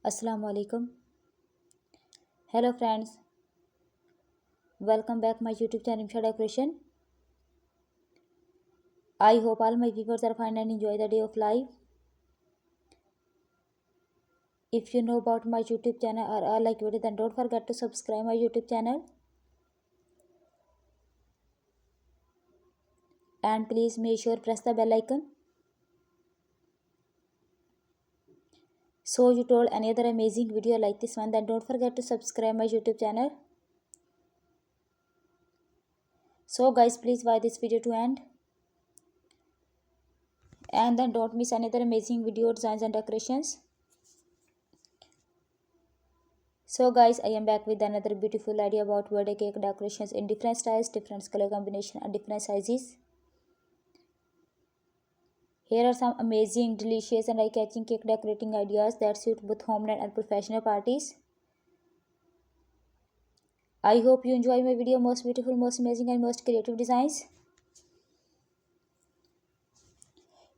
Assalamu alaikum. Hello friends, welcome back my YouTube channel Rimsha Decoration. I hope all my viewers are fine and enjoy the day of life. If you know about my YouTube channel or are like video, then don't forget to subscribe my YouTube channel. And please make sure press the bell icon. So you told any other amazing video like this one, then don't forget to subscribe my YouTube channel. So guys, please watch this video to end. And then don't miss another amazing video designs and decorations. So guys, I am back with another beautiful idea about birthday cake decorations in different styles, different color combination and different sizes. Here are some amazing, delicious and eye-catching cake decorating ideas that suit both homemade and professional parties. I hope you enjoy my video. Most beautiful, most amazing and most creative designs.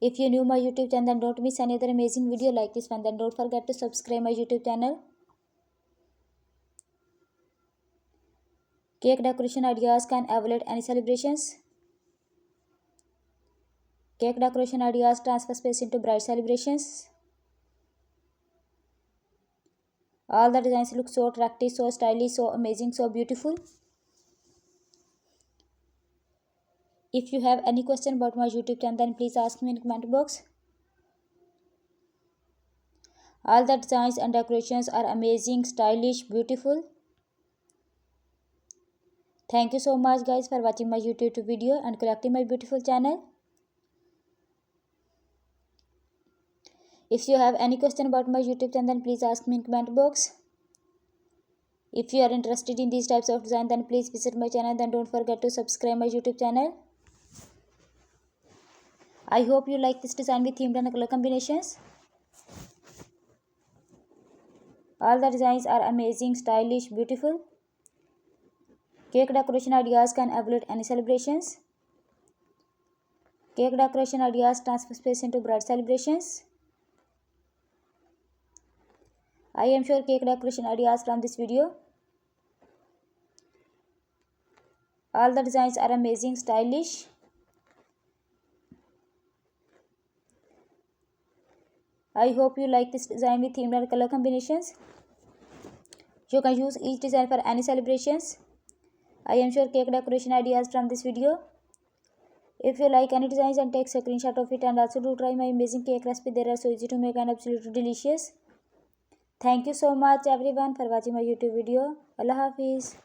If you new my YouTube channel, then don't miss another amazing video like this one. Then don't forget to subscribe my YouTube channel. Cake decoration ideas can evaluate any celebrations. Cake decoration ideas transfer space into bright celebrations. All the designs look so attractive, so stylish, so amazing, so beautiful. If you have any question about my YouTube channel, then please ask me in the comment box. All the designs and decorations are amazing, stylish, beautiful. Thank you so much guys for watching my YouTube video and collecting my beautiful channel. If you have any question about my YouTube channel, then please ask me in the comment box. If you are interested in these types of design, then please visit my channel. Then don't forget to subscribe my YouTube channel. I hope you like this design with themed and color combinations. All the designs are amazing, stylish, beautiful. Cake decoration ideas can evaluate any celebrations. Cake decoration ideas transfer space into bright celebrations. I am sure cake decoration ideas from this video. All the designs are amazing, stylish. I hope you like this design with themed and color combinations. You can use each design for any celebrations. I am sure cake decoration ideas from this video. If you like any designs, and take a screenshot of it, and also do try my amazing cake recipe. They are so easy to make and absolutely delicious. Thank you so much everyone for watching my YouTube video. Allah Hafiz.